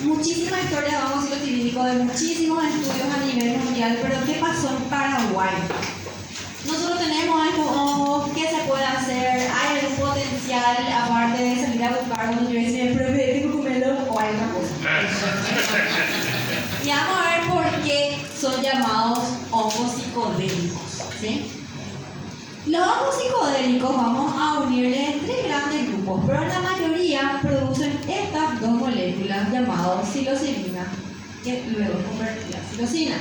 muchísimas historias, vamos a decirlo científico, de muchísimos estudios a nivel mundial, pero ¿qué pasó en Paraguay? Nosotros tenemos estos hongos, ¿qué se puede hacer? ¿Hay algún potencial aparte de salir a buscar un nutriente, pero tengo que comerlo o hay otra cosa? Y vamos a ver por qué son llamados hongos psicodélicos, ¿sí? Los hongos psicodélicos vamos a unirles en tres grandes grupos, pero la mayoría producen estas dos moléculas llamadas psilocibina, que luego es convertida en psilocina.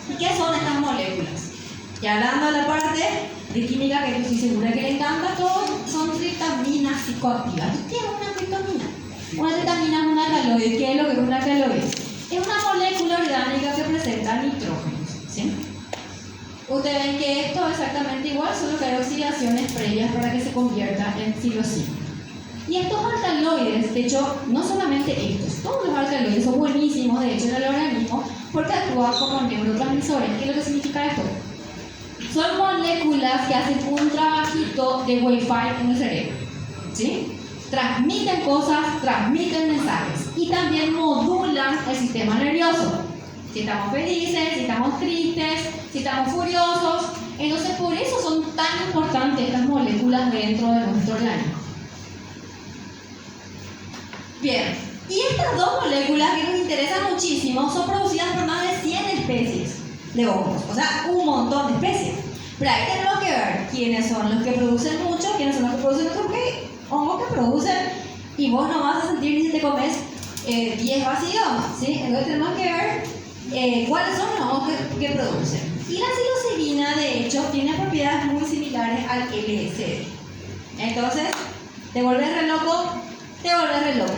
¿Y qué son estas moléculas? Y hablando de la parte de química, que yo estoy segura que le encanta a todos, son triptaminas psicoactivas. ¿Qué es una triptamina? Una triptamina es un alcaloide. ¿Qué es lo que es un alcaloide? Es una molécula orgánica que presenta nitrógenos, ¿sí? Ustedes ven que esto es exactamente igual, solo que hay oxidaciones previas para que se convierta en psilocina. Y estos alcaloides, de hecho, no solamente estos, todos los alcaloides son buenísimos, de hecho, en el organismo, porque actúan como neurotransmisores. ¿Qué es lo que significa esto? Son moléculas que hacen un trabajito de Wi-Fi en el cerebro, ¿sí? Transmiten cosas, transmiten mensajes y también modulan el sistema nervioso. Si estamos felices, si estamos tristes, si estamos furiosos. Entonces, por eso son tan importantes estas moléculas dentro de nuestro organismo. Bien, y estas dos moléculas que nos interesan muchísimo son producidas por más de 100 especies de hongos, o sea, un montón de especies. Pero ahí tenemos que ver quiénes son los que producen mucho, quiénes son los que producen otros hongos que producen, y vos no vas a sentir ni si te comes 10 vacíos, ¿sí? Entonces tenemos que ver cuáles son los hongos que producen. Y la psilocibina, de hecho, tiene propiedades muy similares al LSD. Entonces, te vuelves re loco, te vuelves re loco.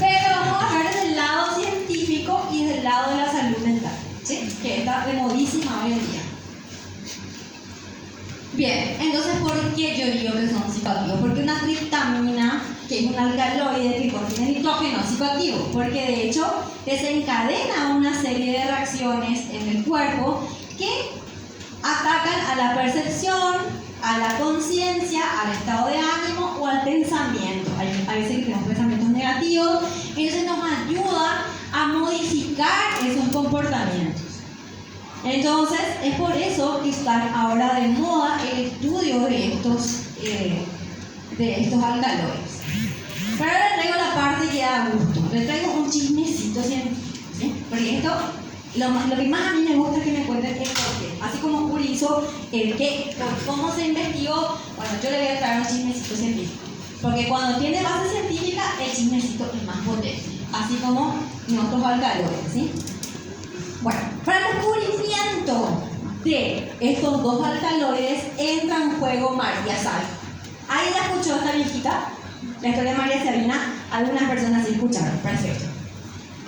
Pero vamos a ver desde el lado científico y desde el lado de la salud mental, ¿sí? Que está de modísima hoy en día. Bien, entonces, ¿por qué yo digo que son psicoactivos? Porque una triptamina, que es un alcaloide que contiene nitrógeno, es psicoactivo, porque de hecho desencadena una serie de reacciones en el cuerpo que atacan a la percepción, a la conciencia, al estado de ánimo o al pensamiento. Hay veces que tenemos pensamientos negativos, entonces nos ayuda a modificar esos comportamientos. Entonces, es por eso que están ahora de moda el estudio de estos alcaloides. Pero ahora les traigo la parte que da gusto. Les traigo un chismecito científico, ¿sí? Porque esto, lo que más a mí me gusta es que me cuenten el porqué. Así como Uri hizo el qué, cómo se investigó, bueno, yo le voy a traer un chismecito científico. Porque cuando tiene base científica, el chismecito es más potente. Así como nuestros alcaloides, ¿sí? Bueno, para el descubrimiento de estos dos alcaloides entra en juego María Sabina. ¿Alguien ya escuchó esta viejita? La historia de María Sabina. Algunas personas sí escucharon, perfecto.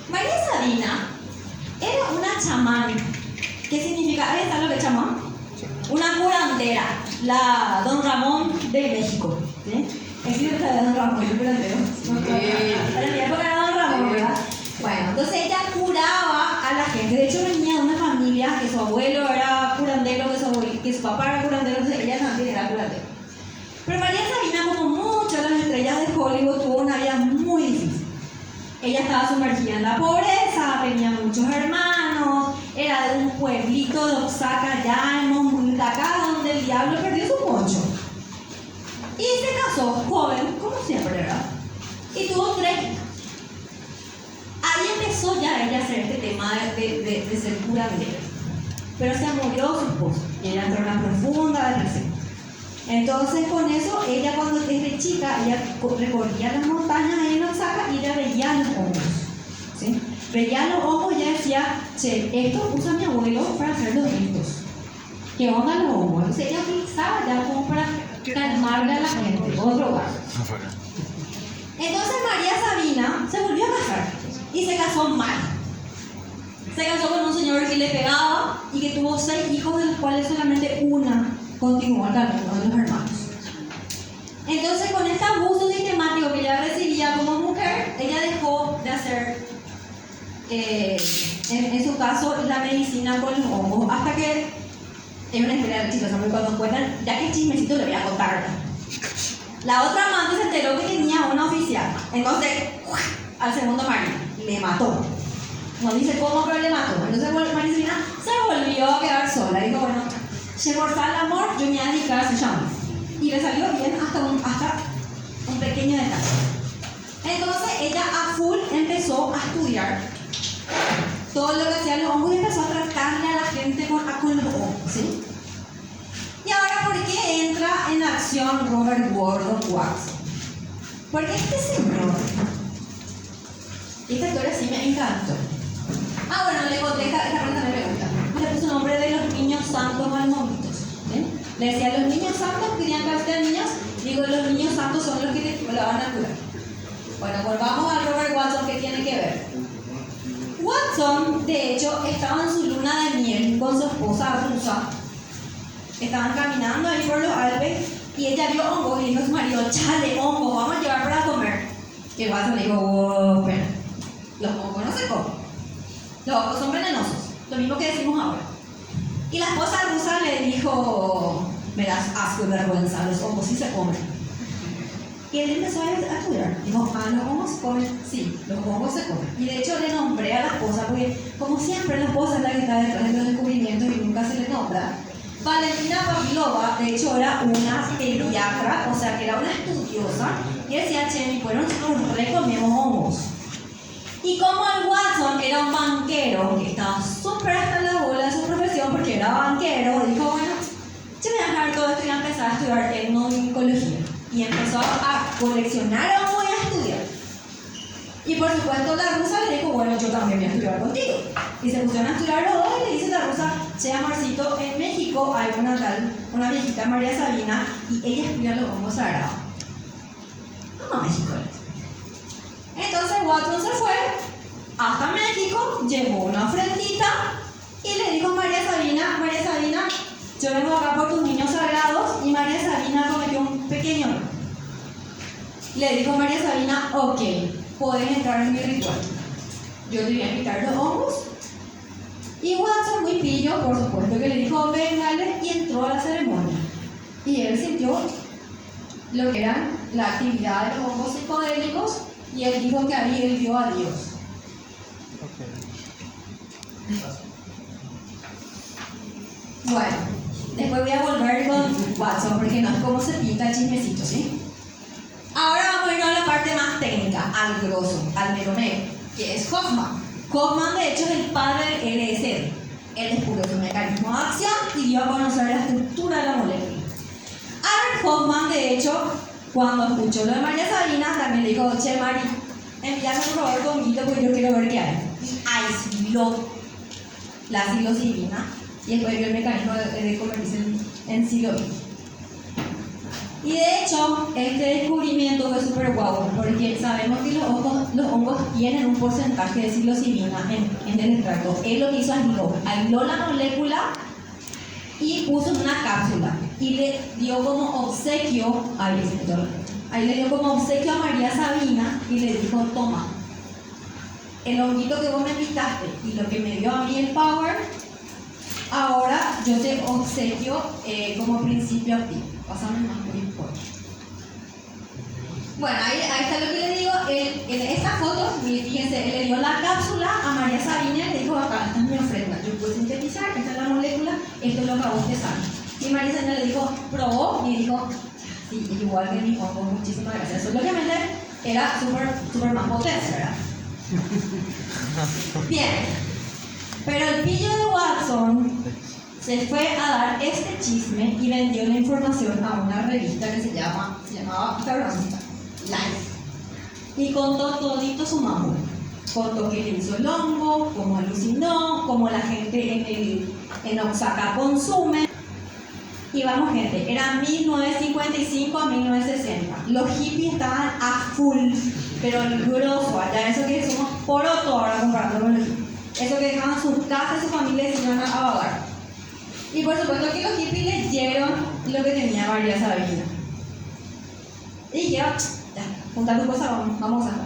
María Sabina era una chamán. ¿Qué significa? ¿Sabes lo que es chamán? Una curandera, la Don Ramón de México, ¿sí? Es cierto de Don Ramón, el curandero. En mi época era Don Ramón, ¿verdad? Bueno, entonces ella curaba a la gente. De hecho, venía de una familia que su abuelo era curandero, que su papá era curandero, entonces ella también era curandera. Pero María Sabina, como muchas de las estrellas de Hollywood, tuvo una vida muy difícil. Ella estaba sumergida en la pobreza, tenía muchos hermanos, era de un pueblito de Oaxaca, allá en Montaña, donde el diablo perdió su poncho. Y se casó joven, como siempre, ¿verdad? Y tuvo 3 hijos. Ahí empezó ya ella a hacer este tema de ser curandera. Pero se murió su esposo y ella entró en una profunda depresión. Entonces, con eso, ella cuando desde chica, ella recorría las montañas ahí en Oaxaca y ella veía los hongos, ¿sí? Veía los hongos y ella decía, che, esto usa mi abuelo para hacer los ritos. ¿Qué onda los hongos? Entonces ella utilizaba ya como para calmarle a la gente, otro lugar. Entonces María Sabina se volvió a casar y se casó mal. Se casó con un señor que le pegaba y que tuvo 6 hijos, de los cuales solamente una continuó al camino de los hermanos. Entonces, con este abuso sistemático que ella recibía como mujer, ella dejó de hacer, en su caso, la medicina con los hongos, hasta que, es una historia chistosa, porque cuando cuentan, ya que el chismecito le voy a contar. La otra amante se enteró que tenía una oficial, entonces al segundo marido, le mató. No dice cómo, pero le mató. Entonces María Sabina se volvió a quedar sola. Dijo, bueno, llegó el amor, yo me voy a dedicar a su llama. Y le salió bien hasta un pequeño detalle. Entonces ella a full empezó a estudiar todo lo que hacían los hongos y empezó a tratarle a la gente con los hongos, ¿sí? Y ahora, ¿por qué entra en acción Robert Gordon Watson? Porque este señor, esta historia sí me encantó. Bueno, le conté, esta parte también me gusta. Le puso el nombre de los niños santos a los monjitos, ¿sí? Le decía, los niños santos querían que sean niños, digo, los niños santos son los que la van a curar. Bueno, volvamos a Robert Watson, ¿qué tiene que ver? Watson, de hecho, estaba en su luna de miel con su esposa rusa. Estaban caminando ahí por los Alpes y ella vio hongos y dijo a su marido, chale, hongos, vamos a llevar para comer. Y Watson le dijo, wow, espera, los hongos no se comen. Los hongos son venenosos, lo mismo que decimos ahora. Y la esposa rusa le dijo, me das asco y vergüenza, los hongos sí se comen. Y él empezó a estudiar. Dijo, los hongos se comen. Sí, los hongos se comen. Y de hecho le nombré a la esposa, porque como siempre la esposa es la que está detrás de los descubrimientos y nunca se le nombra. Valentina Pavlova, de hecho, era una pediatra, o sea que era una estudiosa, y decía, che, bueno, nosotros recomemos hongos. Y como el Watson era un banquero, que estaba súper hasta la bola de su profesión, porque era banquero, dijo, bueno, yo voy a dejar todo esto y voy a empezar a estudiar etnomicología. Y empezó a coleccionar hongos y a estudiar. Y por supuesto la rusa le dijo, bueno, yo también voy a estudiar contigo. Y se pusieron a estudiar los dos y le dice la rusa, che, Amarcito, en México hay una viejita María Sabina y ella estudia los hongos sagrados. Vamos a México. Entonces Watson se fue hasta México, llevó una ofrendita y le dijo a María Sabina, yo vengo acá por tus niños sagrados. Y María Sabina cometió un pequeño error. Le dijo María Sabina, ok, puedes entrar en mi ritual. Yo te voy a quitar los hongos. Y Watson, muy pillo, por supuesto que le dijo, véngale, y entró a la ceremonia. Y él sintió lo que era la actividad de los hongos psicodélicos y él dijo que ahí él vio a Dios. Bueno, después voy a volver con Watson porque no es como se pinta el chismecito, ¿sí? Ahora vamos a ir a la parte más técnica, al grosso, al mero mero, que es Hoffman. Hoffman, de hecho, es el padre del LSD. Él descubrió su mecanismo de acción y dio a conocer la estructura de la molécula. Albert Hoffman, de hecho, cuando escuchó lo de María Sabina, también le dijo, che, Mari, envíame por favor tu honguito porque yo quiero ver qué hay. Y aisló la psilocibina y después vio el mecanismo de convertirse en psilocibina. Y de hecho, este descubrimiento fue súper guau, porque sabemos que los hongos tienen un porcentaje de psilocibina en el extracto. Él lo que hizo aisló la molécula y puso en una cápsula y le dio como obsequio, ahí le dio como obsequio a María Sabina y le dijo, toma, el honguito que vos me invitaste y lo que me dio a mí el power, ahora yo te obsequio como principio activo. Pásame más por importe. Bueno, ahí está lo que le digo. En esta foto, fíjense, él le dio la cápsula a María Sabina y le dijo, acá, esta es mi ofrenda. Yo puedo sintetizar, esta es la molécula, esto es lo que a vos te sale. Y María Sabina le dijo, probó y dijo, sí, igual que mi hongo, muchísimas gracias. Eso lógicamente era súper más potente, ¿verdad? Bien, pero el pillo de Watson se fue a dar este chisme y vendió la información a una revista que se llamaba Life. Y contó todito su mamá. Contó que le hizo el hongo, cómo alucinó, cómo la gente en Oaxaca consume. Y vamos, gente, era 1955 a 1960. Los hippies estaban a full, pero el grosso, allá, eso que somos poroto ahora comparado con los hippies. Eso que dejaban sus casas y sus familias y se iban a vagar. Y por supuesto que los hippies leyeron lo que tenía María Sabina. Y dijeron, ya, junta tu cosa, vamos a ver.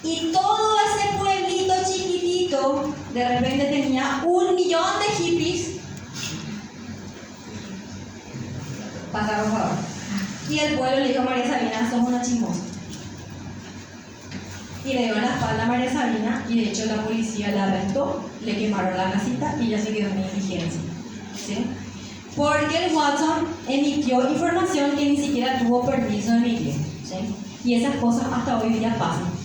Y todo ese pueblito chiquitito, de repente tenía 1 millón de hippies. Pasaron por favor. Y el pueblo le dijo a María Sabina, sos una chismosa. y le dio la espalda a María Sabina y de hecho la policía la arrestó, le quemaron la casita y ella se quedó en indigencia. ¿Sí? Porque el Watson emitió información que ni siquiera tuvo permiso de emitir. ¿Sí? Y esas cosas hasta hoy día pasan.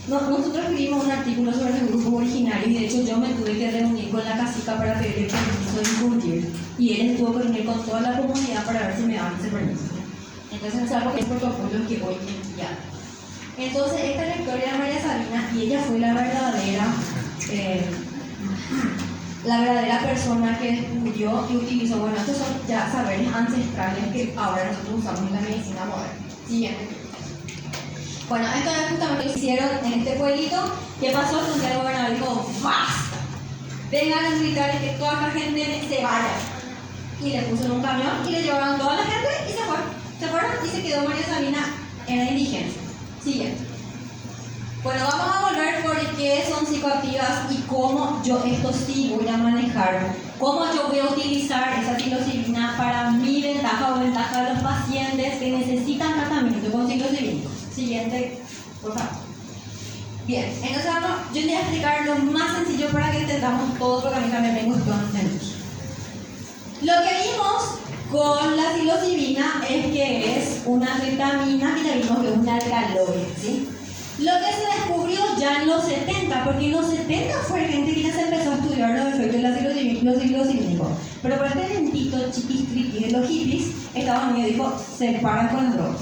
Nosotros escribimos un artículo sobre el grupo originario y de hecho yo me tuve que reunir con la cacica para pedirle permiso de discutir y él estuvo que reunir con toda la comunidad para ver si me daban ese permiso. Entonces es algo que es protocolo que hoy en día. Entonces esta es la historia de María Sabina y ella fue la verdadera persona que descubrió y utilizó, bueno, estos son ya saberes ancestrales que ahora nosotros usamos en la medicina moderna. Siguiente. Bueno, esto es justamente lo que hicieron en este pueblito. ¿Qué pasó? Un día el gobernador dijo, ¡basta! Vengan a gritar que toda la gente se vaya. Y le puso en un camión y le llevaron a toda la gente y se fueron. Se fueron y se quedó María Sabina en la indigencia. Siguiente. Bueno, vamos a volver por qué son psicoactivas y cómo yo esto sí voy a manejar. Cómo yo voy a utilizar esa psilocibina para mi ventaja o ventaja de los pacientes que necesitan tratamiento con psilocibina. Siguiente, por favor. Bien, entonces yo voy a explicar lo más sencillo para que entendamos todo, porque a mí también me gustó entender. Lo que vimos con la psilocibina es que es una vitamina y ya vimos que es un alcaloide, ¿sí? Lo que se descubrió ya en los 70, porque en los 70 fue gente que ya se empezó a estudiar los efectos de la psilocibina. Pero por este lentito chiquiscriqui de los hippies, Estados Unidos dijo, se paran con las drogas.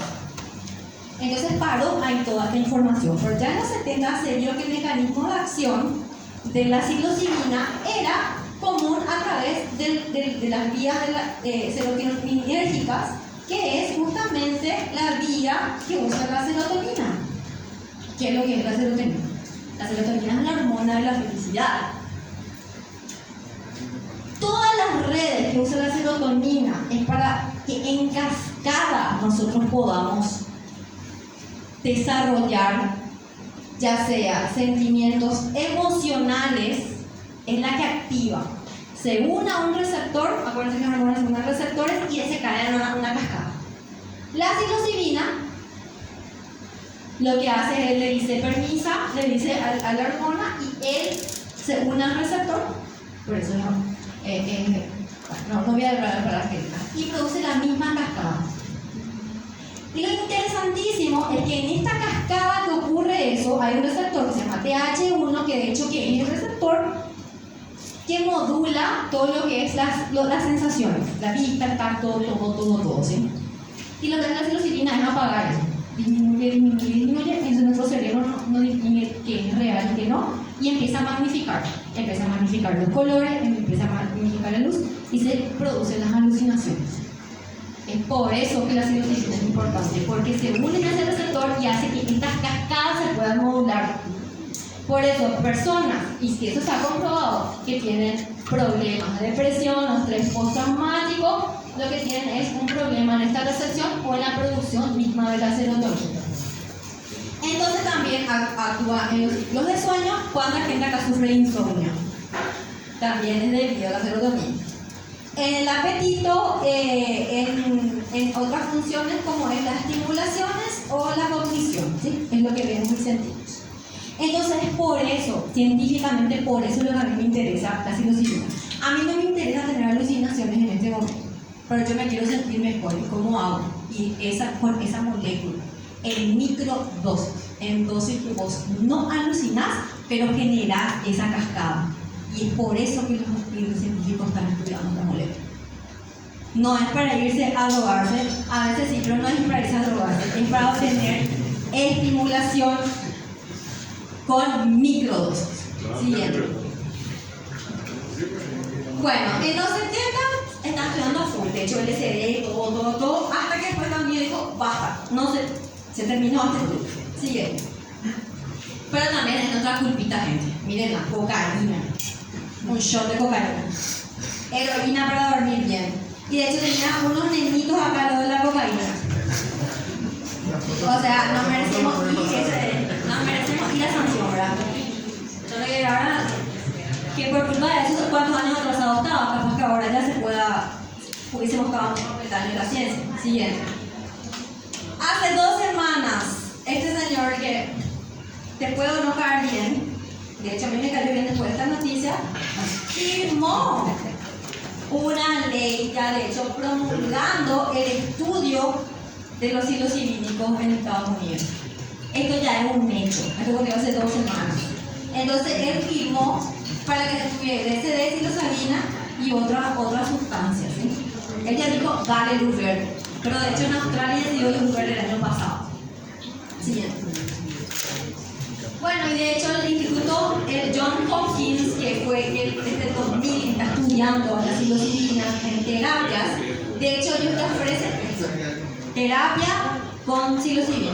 Entonces paró ahí toda esta información. Pero ya en los 70 se vio que el mecanismo de acción de la psilocibina era común a través de las vías serotoninérgicas, que es justamente la vía que usa la serotonina. ¿Qué es lo que es la serotonina? La serotonina es la hormona de la felicidad. Todas las redes que usa la serotonina es para que en cascada nosotros podamos desarrollar, ya sea sentimientos emocionales, es la que activa. Se une a un receptor, acuérdense que las hormonas se unen a receptores y se cae en una cascada. La psilocibina lo que hace es le dice permisa, le dice a la hormona y él se une al receptor, por eso no voy a hablar para las técnicas, y produce la misma cascada. Y lo interesantísimo es que en esta cascada que ocurre eso, hay un receptor que se llama TH1, que de hecho que es el receptor que modula todo lo que es las sensaciones, la vista, el tacto, todo, ¿sí? Y lo que hace la psilocibina es apagar eso. Disminuye, entonces nuestro cerebro no distingue qué es real y qué no, y empieza a magnificar los colores, empieza a magnificar la luz y se producen las alucinaciones. Es por eso que la psilocibina es importante, porque se une a ese receptor y hace que estas cascadas se puedan modular. Por eso, personas, y si eso se ha comprobado, que tienen problemas de depresión o estrés postraumático, lo que tienen es un problema en esta recepción o en la producción misma de la serotonina. Entonces también actúa en los ciclos de sueño cuando la gente acá sufre insomnio. También es debido a la serotonina. En el apetito, en otras funciones como es las estimulaciones o la cognición, ¿sí? Es lo que vemos y sentimos. Entonces, por eso, científicamente, por eso es lo que a mí me interesa la psilocibina. A mí no me interesa tener alucinaciones en este momento, pero yo me quiero sentir mejor. ¿Y cómo hago? Y con esa molécula, en microdosis, en dosis que vos no alucinás, pero generás esa cascada. Y es por eso que los científicos están estudiando esta molécula. No es para irse a drogarse, a veces sí, pero no es para irse a drogarse, es para obtener estimulación con microdosis. Siguiente. Bueno, en los 70 están estudiando a full, de hecho LSD, todo, hasta que después también dijo, basta, no se terminó este estudio. Siguiente. Pero también es otra culpita, gente. Miren la cocaína. Un shot de cocaína. Heroína para dormir bien. Y de hecho tenía unos nenitos acá lo de la cocaína. O sea, nos merecemos y la sanción, ¿verdad? Yo le digo ahora que por culpa de esos cuantos años atrasados estaba, capaz que ahora ya pudiésemos acabar en la ciencia. Siguiente. Hace 2 semanas, este señor que te puedo no caer bien, de hecho a mí me cayó bien después de esta noticia, firmó una ley ya de hecho promulgando el estudio de los psilocibínicos en Estados Unidos. Esto ya es un hecho, esto ocurrió hace 2 semanas. Entonces él firmó para que se estuviera DSD, psilocibina y otras sustancias, ¿sí? Él ya dijo, dale luz verde, pero de hecho en Australia dio luz verde el año pasado. Siguiente. Bueno, y de hecho el instituto, el John Hopkins, que fue el desde 2000 está estudiando la psilocibina en terapias, de hecho ellos te ofrecen eso, terapia con psilocibina.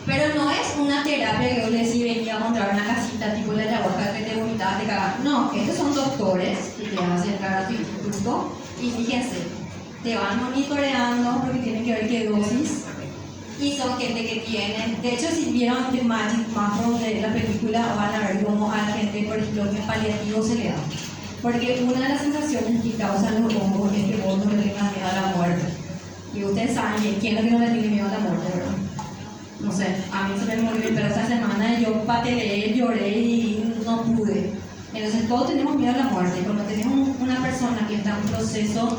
Pero no es una terapia que yo les decía venía a encontrar una casita tipo la ayahuasca que te vomitabas, te cagabas. No, estos son doctores que te van a acercar a tu instituto y fíjense, te van monitoreando porque tienen que ver qué dosis. Y son gente que tienen, de hecho si vieron The Magic Mushroom de la película van a ver cómo a la gente, por ejemplo, que paliativo se le da. Porque una de las sensaciones que causan los hongos es que vos no le tengas miedo a la muerte. Y ustedes saben, ¿quién es que no le tiene miedo a la muerte, verdad? No sé, a mí se me murió, pero esta semana yo pateleé, lloré y no pude. Entonces todos tenemos miedo a la muerte. Cuando tenemos una persona que está en un proceso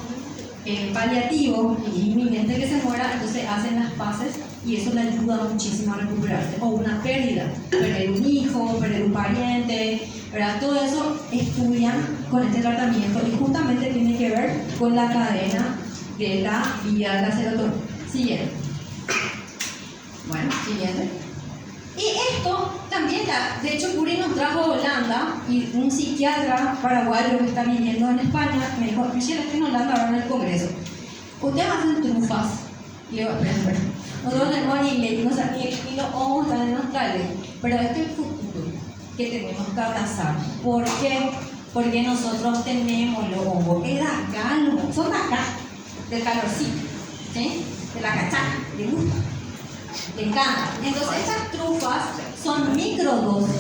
paliativo y inminente que se muera, entonces hacen las paces y eso le ayuda muchísimo a recuperarse. O una pérdida, perder un hijo, perder un pariente, ¿verdad? Todo eso estudian con este tratamiento y justamente tiene que ver con la cadena de la vía de la serotonina. Siguiente. Bueno, siguiente. Y esto también, de hecho, Curi nos trajo a Holanda y un psiquiatra paraguayo que está viviendo en España me dijo, Michelle, estoy en Holanda ahora en el Congreso. Ustedes hacen trufas. Y yo, espera. Nosotros tenemos ni ley, no sabemos ni los hongos están en nuestra ley. Pero este es el futuro que tenemos que abrazar. ¿Por qué? Porque nosotros tenemos los hongos. Es de acá, son de acá, del calorcito, ¿sí? De la cachaca, de gusto. Le encanta. Entonces estas trufas son microdosis.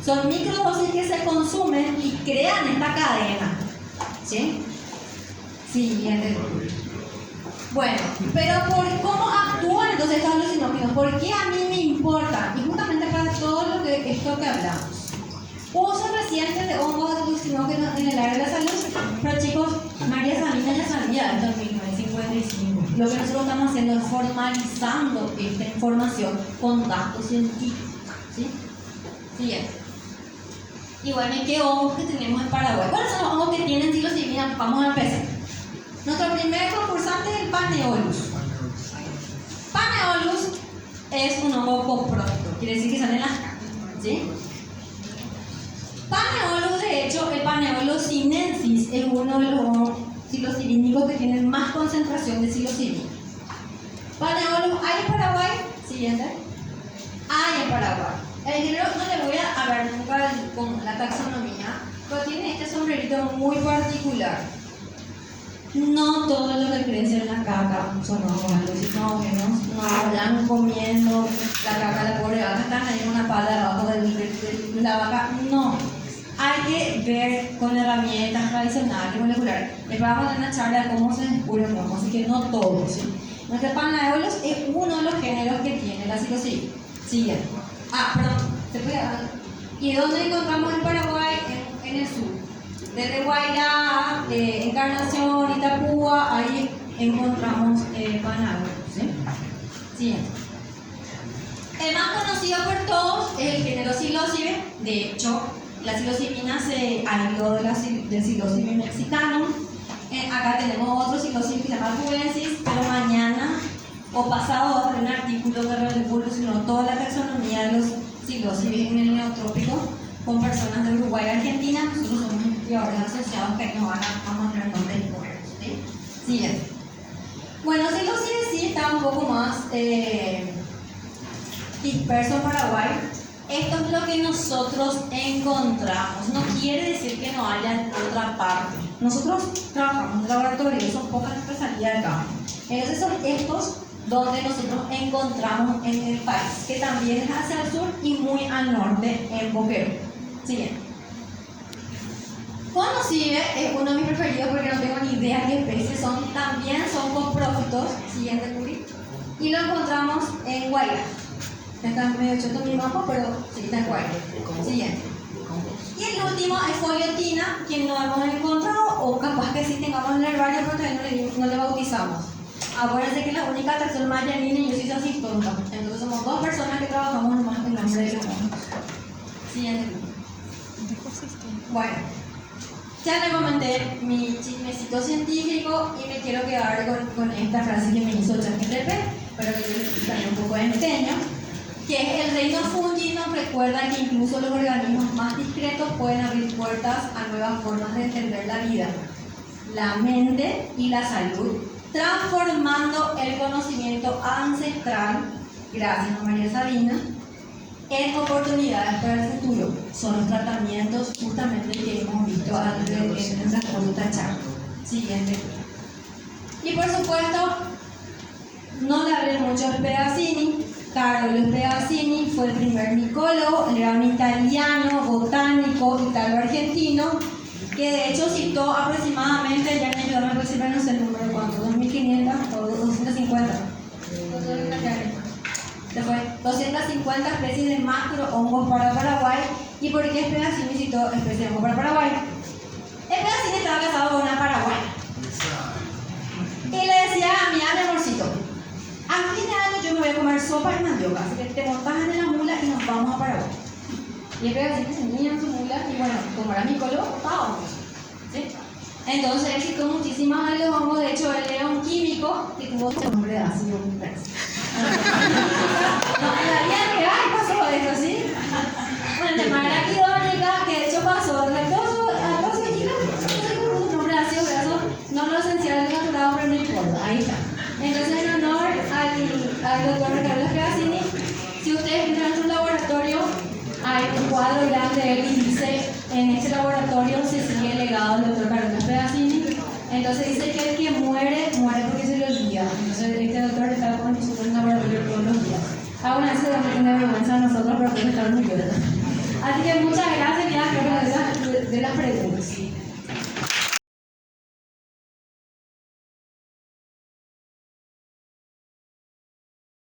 Son microdosis que se consumen y crean esta cadena. ¿Sí? Siguiente. Bueno, pero por cómo actúan entonces estos alucinógenos, ¿por qué a mí me importa? Y justamente para todo esto que hablamos. Uso reciente de hongos alucinógenos en el área de la salud. Pero chicos, María Sabina ya sabía esto en 1955. Lo que nosotros estamos haciendo es formalizando esta información con datos científicos. ¿Sí? Siguiente. Y bueno, ¿y qué hongos que tenemos en Paraguay? ¿Cuáles son los hongos que tienen psilocibina? Vamos a empezar. Nuestro primer concursante es el Paneolus. Paneolus es un hongo coprófito, quiere decir que sale en las cajas. ¿Sí? Paneolus, de hecho, el Paneolus sinensis es uno de los psilocibínicos que tienen más concentración de psilocibina. Paneolus, ¿hay en Paraguay? Siguiente. Hay en Paraguay. El género no le voy a hablar nunca con la taxonomía, pero tiene este sombrerito muy particular. No todos los que crecen en la caca son hongos alucinógenos, no vayan comiendo la caca de la pobre vaca, están ahí en una pala debajo de la vaca, no. Hay que ver con herramientas tradicionales y moleculares. Les vamos a dar una charla de cómo se descubre un hongo, así que no todos. ¿Sí? Nuestro Paneolus es uno de los géneros que tiene la psilocibina. Siguiente. Perdón, ¿se puede hablar? ¿Y dónde encontramos en Paraguay? En el sur. Desde Guairá, Encarnación, Itapúa, ahí encontramos Paneolus. ¿Sí? Siguiente. El más conocido por todos es el género psilocibe. De hecho, la psilocibina se aisló del psilocibe mexicano. Acá tenemos otro psilocibe que se llama arbuensis, pero mañana o pasado va a haber un artículo que revolucionó toda la taxonomía de los psilocibes en el neotrópico con personas de Uruguay y Argentina. Nosotros somos investigadores asociados que nos van a mostrar nombres y correos. ¿Sí? Siguiente. Bueno, psilocibe sí está un poco más disperso en Paraguay. Esto es lo que nosotros encontramos. No quiere decir que no haya en otra parte. Nosotros trabajamos en laboratorio, son pocas especialidades de campo. Entonces son estos donde nosotros encontramos en el país, que también es hacia el sur y muy al norte en Boquerón. Siguiente. Conocibe es uno de mis preferidos porque no tengo ni idea qué especies son. También son coprófitos. Siguiente, Curi. Y lo encontramos en Guairá. Está medio choto mi mapa, pero sí, está cual. Siguiente. Y el último es foliotina, que no hemos encontrado, o capaz que sí tengamos en el herbario, pero todavía no le bautizamos. Acuérdense que la única taxonomía Janine y yo soy así tonta. Entonces somos dos personas que trabajamos nomás en el nombre de los monos. Siguiente. Bueno, ya le comenté mi chismecito científico y me quiero quedar con esta frase que me hizo ChatGPT, pero que yo le explicaré un poco de empeño, que es el reino fungi nos recuerda que incluso los organismos más discretos pueden abrir puertas a nuevas formas de entender la vida, la mente y la salud, transformando el conocimiento ancestral, gracias a María Sabina, en oportunidades para el futuro. Son los tratamientos justamente que hemos visto antes en el transcurso de esta charla. Siguiente. Y por supuesto, no le hablé mucho a Spegazzini. Carlo Spegazzini fue el primer micólogo, él era un italiano, botánico, italo-argentino, que de hecho citó aproximadamente, ya me ayudaron a aproximar, no sé el número cuánto, 2.500 o 250. Después, 250 especies de macrohongos para Paraguay. ¿Y por qué Spegazzini citó especies de hongos para Paraguay? Spegazzini estaba casado con una paraguaya. Y le decía, mira mi amorcito, a fin de año yo me voy a comer sopa y mandioca, así que te montas en la mula y nos vamos a Paraguay. Y Spegazzini se unía en su mula y bueno, como era micólogo, estábamos. ¿Sí? Entonces él citó muchísimas de los hongos, de hecho él era un químico que tuvo un nombre de ácido persa. No, en la vida real pasó esto, ¿sí? Bueno, el tema de la quidónica, que de hecho pasó, a todos los nombre de ácido graso, no lo esencial del naturado, pero no importa, ahí está. Entonces, en honor al doctor Carlos Spegazzini, si ustedes entran en un laboratorio, hay un cuadro grande de él y dice, en este laboratorio se sigue el legado del doctor Carlos Spegazzini. Entonces dice que el que muere porque se lo olvida. Entonces este doctor está con nosotros en el laboratorio todos los días. Aún así vamos a tener vergüenza a nosotros porque estamos muy llorando. Así que muchas gracias, ya creo que de las preguntas.